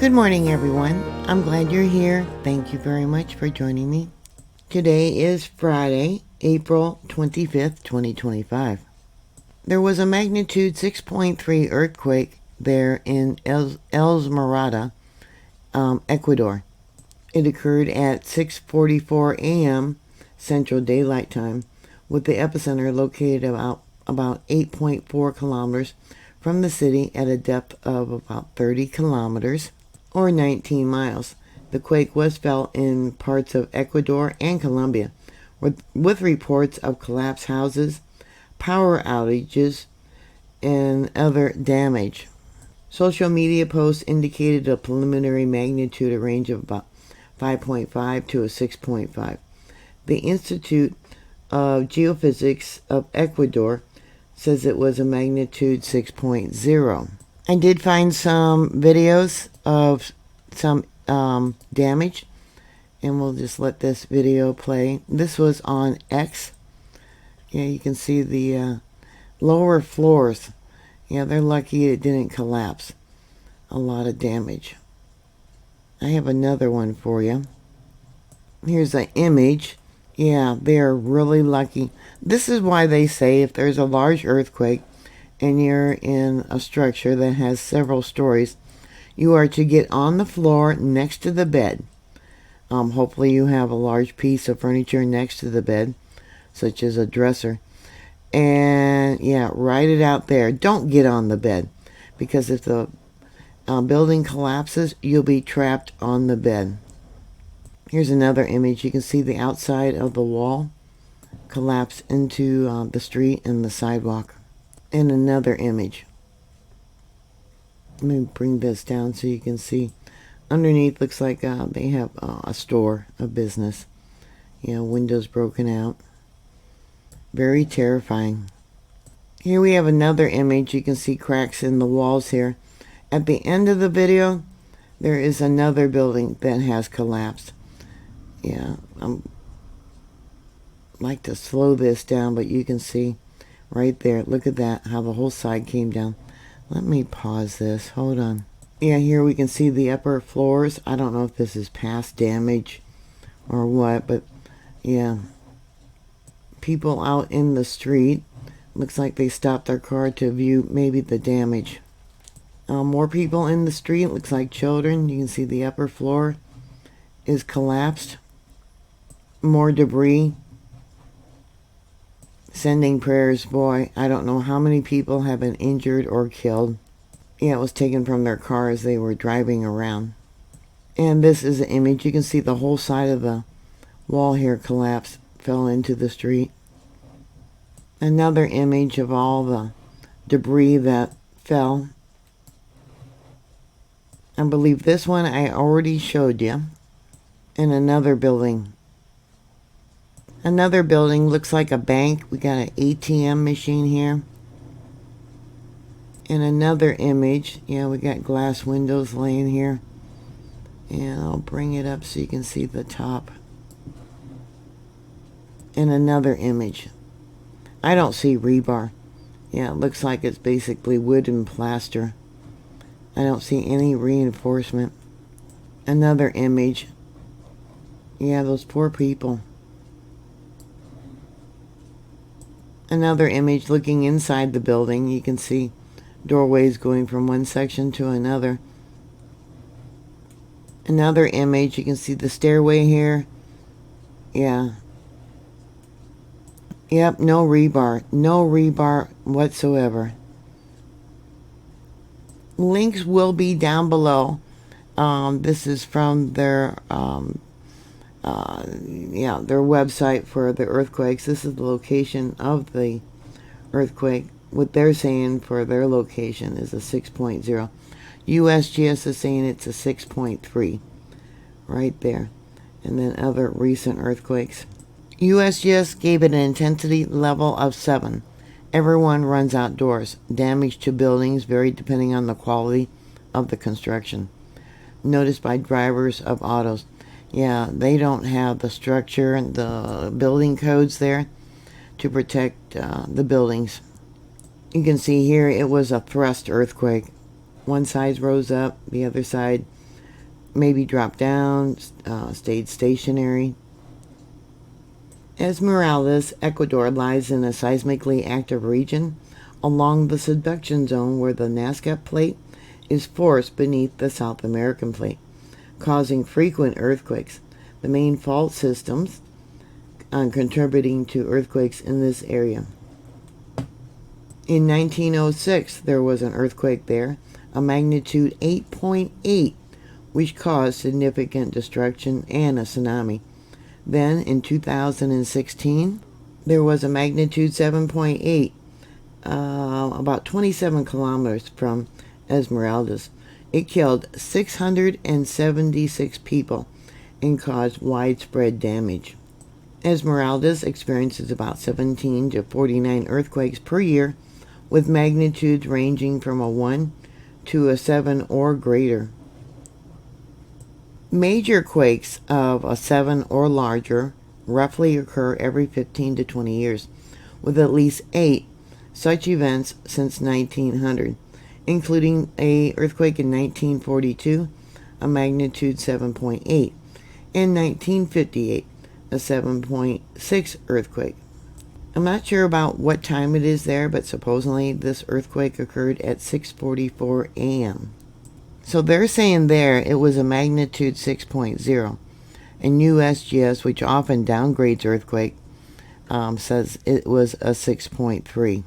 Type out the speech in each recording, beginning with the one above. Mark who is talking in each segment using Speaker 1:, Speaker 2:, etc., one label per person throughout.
Speaker 1: Good morning, everyone. I'm glad you're here. Thank you very much for joining me. Today is Friday, April 25th, 2025. There was a magnitude 6.3 earthquake there in Esmeralda, Ecuador. It occurred at 6:44 a.m. Central Daylight Time, with the epicenter located about 8.4 kilometers from the city at a depth of about 30 kilometers. Or 19 miles. The quake was felt in parts of Ecuador and Colombia, with reports of collapsed houses, power outages, and other damage. Social media posts indicated a preliminary magnitude range of about 5.5 to a 6.5. The Institute of Geophysics of Ecuador says it was a magnitude 6.0. I did find some videos of some damage, and we'll just let this video play. This was on X. Yeah, you can see the lower floors. Yeah, they're lucky it didn't collapse. A lot of damage. I have another one for you. Here's an image. Yeah, they're really lucky. This is why they say if there's a large earthquake and you're in a structure that has several stories, you are to get on the floor next to the bed. Hopefully you have a large piece of furniture next to the bed, such as a dresser. And yeah, write it out there. Don't get on the bed, because if the building collapses, you'll be trapped on the bed. Here's another image. You can see the outside of the wall collapse into the street and the sidewalk. And another image. Let me bring this down so you can see. Underneath looks like they have a store, a business. You know, windows broken out. Very terrifying. Here we have another image. You can see cracks in the walls here. At the end of the video, there is another building that has collapsed. Yeah, I'm like to slow this down, but you can see right there. Look at that, how the whole side came down. Let me pause this. Hold on. Yeah, here we can see the upper floors. I don't know if this is past damage or what, but yeah. People out in the street. Looks like they stopped their car to view maybe the damage. More people in the street. Looks like children. You can see the upper floor is collapsed. More debris. Sending prayers. Boy, I don't know how many people have been injured or killed. Yeah, it was taken from their car as they were driving around. And this is an image. You can see the whole side of the wall here collapsed, fell into the street. Another image of all the debris that fell. I believe this one I already showed you. And another building. Another building looks like a bank. We got an ATM machine here. And another image. Yeah, we got glass windows laying here. And I'll bring it up so you can see the top. And another image. I don't see rebar. Yeah, it looks like it's basically wood and plaster. I don't see any reinforcement. Another image. Yeah, those poor people. Another image looking inside the building. You can see doorways going from one section to another. Another image. You can see the stairway here. Yeah. Yep, no rebar. No rebar whatsoever. Links will be down below. This is from their their website for the earthquakes. This is the location of the earthquake. What they're saying for their location is a 6.0. USGS is saying it's a 6.3 right there. And then other recent earthquakes. USGS gave it an intensity level of 7. Everyone runs outdoors. Damage to buildings vary depending on the quality of the construction. Noticed by drivers of autos. Yeah, they don't have the structure and the building codes there to protect the buildings. You can see here it was a thrust earthquake. One side rose up, the other side maybe dropped down, stayed stationary. Esmeraldas, Ecuador, lies in a seismically active region along the subduction zone where the Nazca Plate is forced beneath the South American Plate, causing frequent earthquakes. The main fault systems contributing to earthquakes in this area. In 1906, there was an earthquake there, a magnitude 8.8, which caused significant destruction and a tsunami. Then, in 2016, there was a magnitude 7.8, about 27 kilometers from Esmeraldas. It killed 676 people and caused widespread damage. Esmeraldas experiences about 17 to 49 earthquakes per year, with magnitudes ranging from a 1 to a 7 or greater. Major quakes of a 7 or larger roughly occur every 15 to 20 years, with at least 8 such events since 1900, including an earthquake in 1942, a magnitude 7.8, and 1958, a 7.6 earthquake. I'm not sure about what time it is there, but supposedly this earthquake occurred at 6:44 a.m. So they're saying there it was a magnitude 6.0. And USGS, which often downgrades earthquake, says it was a 6.3.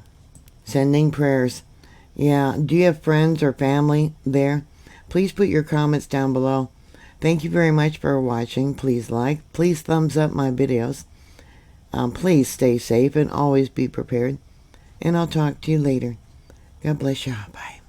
Speaker 1: Sending prayers. Yeah, do you have friends or family there? Please put your comments down below. Thank you very much for watching. Please like, please thumbs up my videos. Please stay safe and always be prepared. And I'll talk to you later. God bless you. Bye.